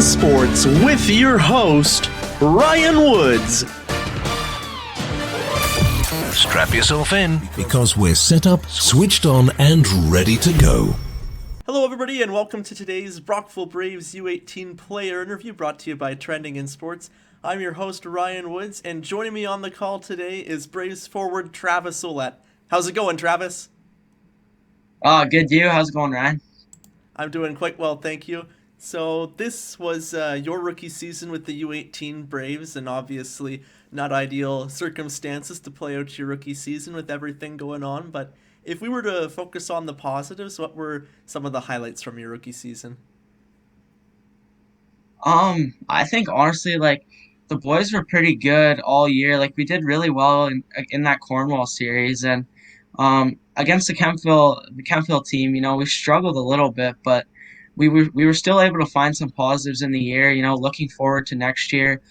in Sports with your host, Ryan Woods. Strap yourself in because we're set up, switched on, and ready to go. Hello everybody and welcome to today's Brockville Braves U18 player interview brought to you by Trending in Sports. I'm your host Ryan Woods, and joining me on the call today is Braves forward Travis Ouellette. How's it going, Travis? Good. You? How's it going, Ryan? I'm doing quite well, thank you. So this was your rookie season with the U18 Braves, and obviously not ideal circumstances to play out your rookie season with everything going on, but if we were to focus on the positives, what were some of the highlights from your rookie season? I think honestly, the boys were pretty good all year. We did really well in that Cornwall series, and against the Kempville team, we struggled a little bit, but we were still able to find some positives in the year. Looking forward to next year.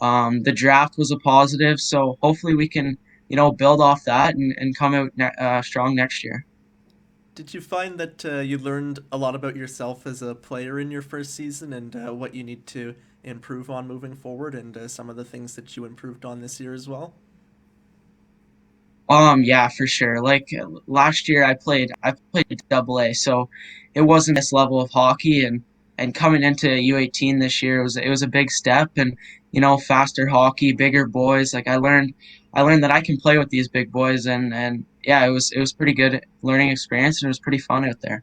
The draft was a positive, so hopefully we can build off that and come out strong next year. Did you find that you learned a lot about yourself as a player in your first season and what you need to improve on moving forward, and some of the things that you improved on this year as well? Yeah, for sure. Last year I played double A, so it wasn't this level of hockey, and coming into U18 this year it was a big step, and faster hockey, bigger boys. I learned that I can play with these big boys, and yeah, it was pretty good learning experience, and it was pretty fun out there.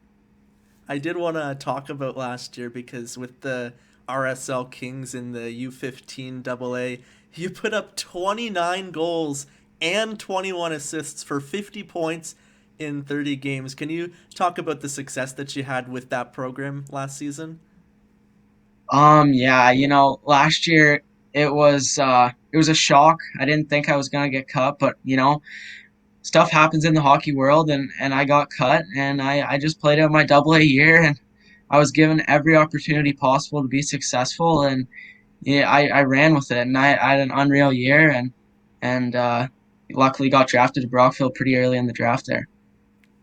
I did want to talk about last year because with the RSL Kings in the U15 AA, you put up 29 goals and 21 assists for 50 points in 30 games. Can you talk about the success that you had with that program last season? Yeah, last year it was a shock. I didn't think I was gonna get cut, but stuff happens in the hockey world, and I got cut, and I just played out my double A year, and I was given every opportunity possible to be successful, and yeah, I ran with it, and I had an unreal year, and luckily got drafted to Brockville pretty early in the draft there.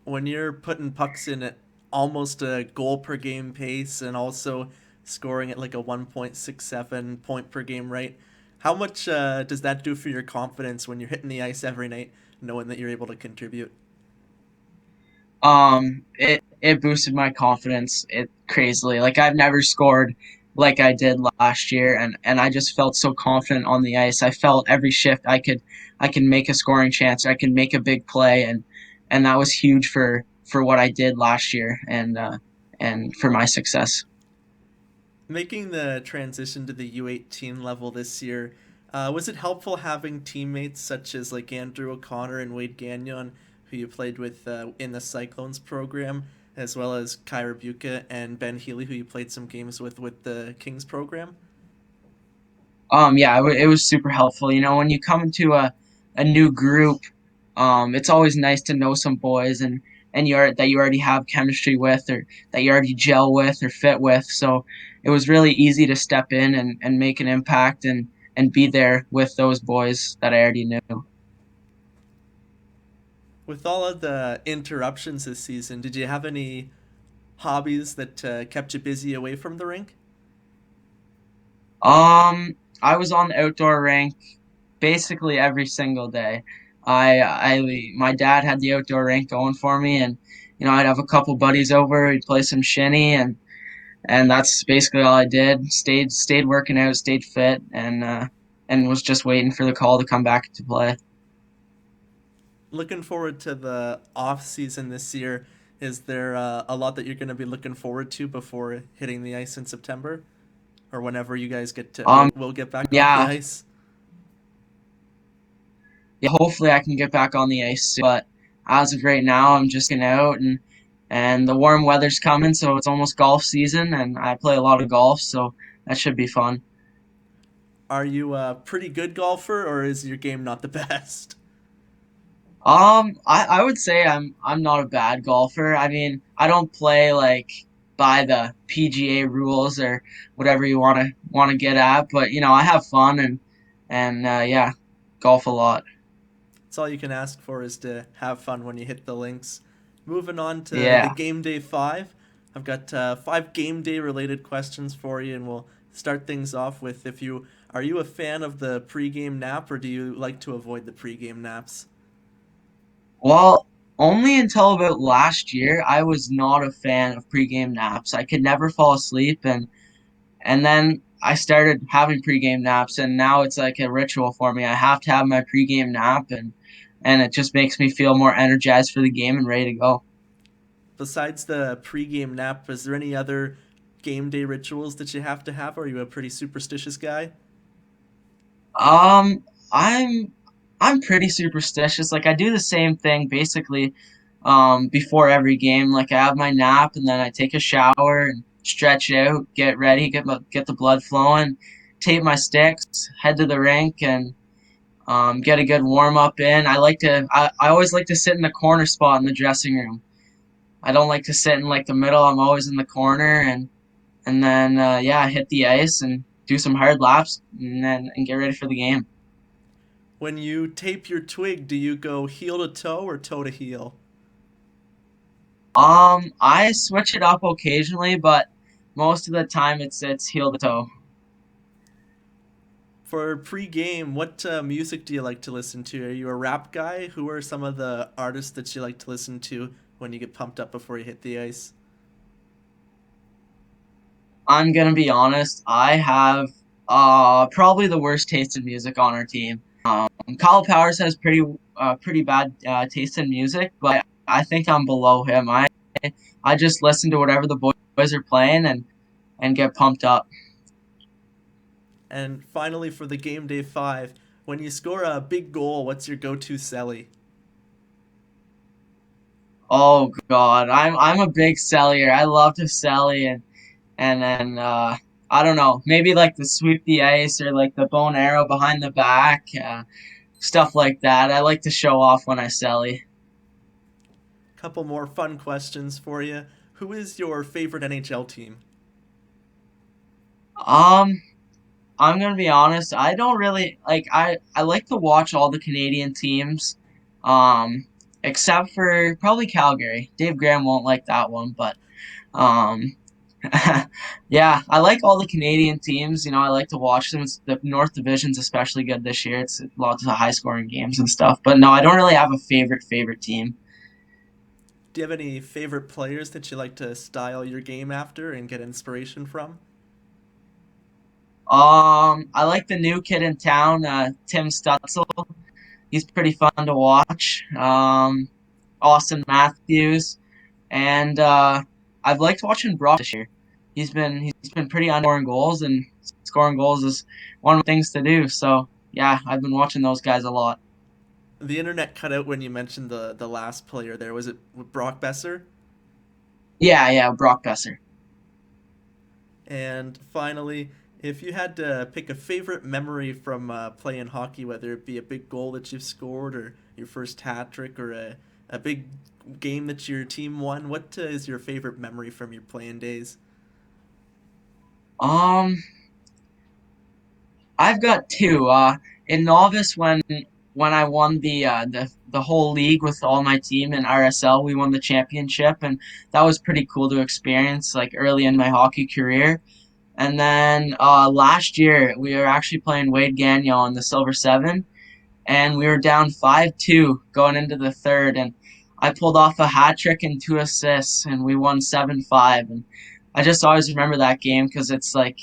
When you're putting pucks in at almost a goal per game pace and also scoring at like a 1.67 point per game rate, how much does that do for your confidence when you're hitting the ice every night, knowing that you're able to contribute? It boosted my confidence crazily. I've never scored like I did last year, and I just felt so confident on the ice. I felt every shift I could make a scoring chance, I could make a big play, and that was huge for what I did last year, and for my success. Making the transition to the U18 level this year, was it helpful having teammates such as like Andrew O'Connor and Wade Gagnon, who you played with in the Cyclones program, as well as Kyra Buca and Ben Healy, who you played some games with the Kings program? Yeah, it was super helpful. When you come into a new group, it's always nice to know some boys and that you already have chemistry with, or that you already gel with or fit with. So it was really easy to step in and make an impact and be there with those boys that I already knew. With all of the interruptions this season, did you have any hobbies that kept you busy away from the rink? I was on the outdoor rink basically every single day. My dad had the outdoor rink going for me, and I'd have a couple buddies over, we'd play some shinny, and that's basically all I did. Stayed working out, stayed fit, and was just waiting for the call to come back to play. Looking forward to the off season this year. Is there a lot that you're going to be looking forward to before hitting the ice in September, or whenever you guys get to we'll get back on the Yeah, ice? yeah. Hopefully, I can get back on the ice soon, but as of right now, I'm just getting out, and the warm weather's coming, so it's almost golf season, and I play a lot of golf, so that should be fun. Are you a pretty good golfer, or is your game not the best? I would say I'm not a bad golfer. I mean, I don't play by the PGA rules or whatever you wanna get at, but I have fun, and yeah, golf a lot. That's all you can ask for, is to have fun when you hit the links. Moving on to the Yeah. game day 5. I've got 5 game day related questions for you, and we'll start things off with, are you a fan of the pregame nap, or do you like to avoid the pregame naps? Well, only until about last year, I was not a fan of pregame naps. I could never fall asleep, and then I started having pregame naps, and now it's like a ritual for me. I have to have my pregame nap, and it just makes me feel more energized for the game and ready to go. Besides the pregame nap, is there any other game day rituals that you have to have? Or are you a pretty superstitious guy? Um, I'm pretty superstitious. Like I do the same thing basically before every game. Like I have my nap and then I take a shower and stretch out, get ready, get the blood flowing, tape my sticks, head to the rink and get a good warm up in. I always like to sit in the corner spot in the dressing room. I don't like to sit in like the middle. I'm always in the corner and then yeah, hit the ice and do some hard laps and get ready for the game. When you tape your twig, do you go heel to toe or toe to heel? I switch it up occasionally, but most of the time it's heel to toe. For pre-game, what music do you like to listen to? Are you a rap guy? Who are some of the artists that you like to listen to when you get pumped up before you hit the ice? I'm gonna be honest, I have probably the worst taste in music on our team. Kyle Powers has pretty bad taste in music, but I think I'm below him. I just listen to whatever the boys are playing and get pumped up. And finally, for the game day five, when you score a big goal, what's your go-to celly? Oh God, I'm a big cellier. I love to celly and then I don't know, maybe like the sweep the ice or like the bone arrow behind the back, stuff like that. I like to show off when I celly. Couple more fun questions for you. Who is your favorite NHL team? Um, I'm gonna be honest. I don't really like. I like to watch all the Canadian teams, um, except for probably Calgary. Dave Graham won't like that one, but um, yeah, I like all the Canadian teams. You know, I like to watch them. The North Division's especially good this year. It's lots of high scoring games and stuff. But no, I don't really have a favorite team. Do you have any favorite players that you like to style your game after and get inspiration from? I like the new kid in town, Tim Stutzel. He's pretty fun to watch. Austin Matthews, and I've liked watching Brock this year. He's been pretty on scoring goals, and scoring goals is one of the things to do. So yeah, I've been watching those guys a lot. The internet cut out when you mentioned the last player there. Was it Brock Besser? Yeah, Brock Besser. And finally, if you had to pick a favorite memory from playing hockey, whether it be a big goal that you've scored or your first hat trick or a big game that your team won, what is your favorite memory from your playing days? Um, I've got two. In novice, when I won the whole league with all my team in RSL, we won the championship, and that was pretty cool to experience, like early in my hockey career. And then last year, we were actually playing Wade Gagnon in the Silver Seven, and we were down 5-2 going into the third, and I pulled off a hat trick and two assists, and we won 7-5. And I just always remember that game because it's like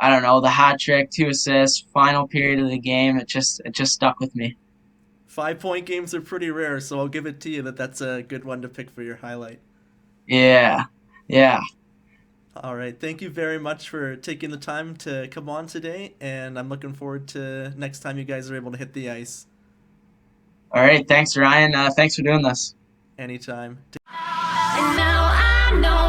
I don't know, the hat trick, two assists, final period of the game. It just stuck with me. 5 point games are pretty rare, so I'll give it to you that that's a good one to pick for your highlight. Yeah, yeah. All right, thank you very much for taking the time to come on today, and I'm looking forward to next time you guys are able to hit the ice All right, thanks, Ryan. Thanks for doing this. anytime. And now I know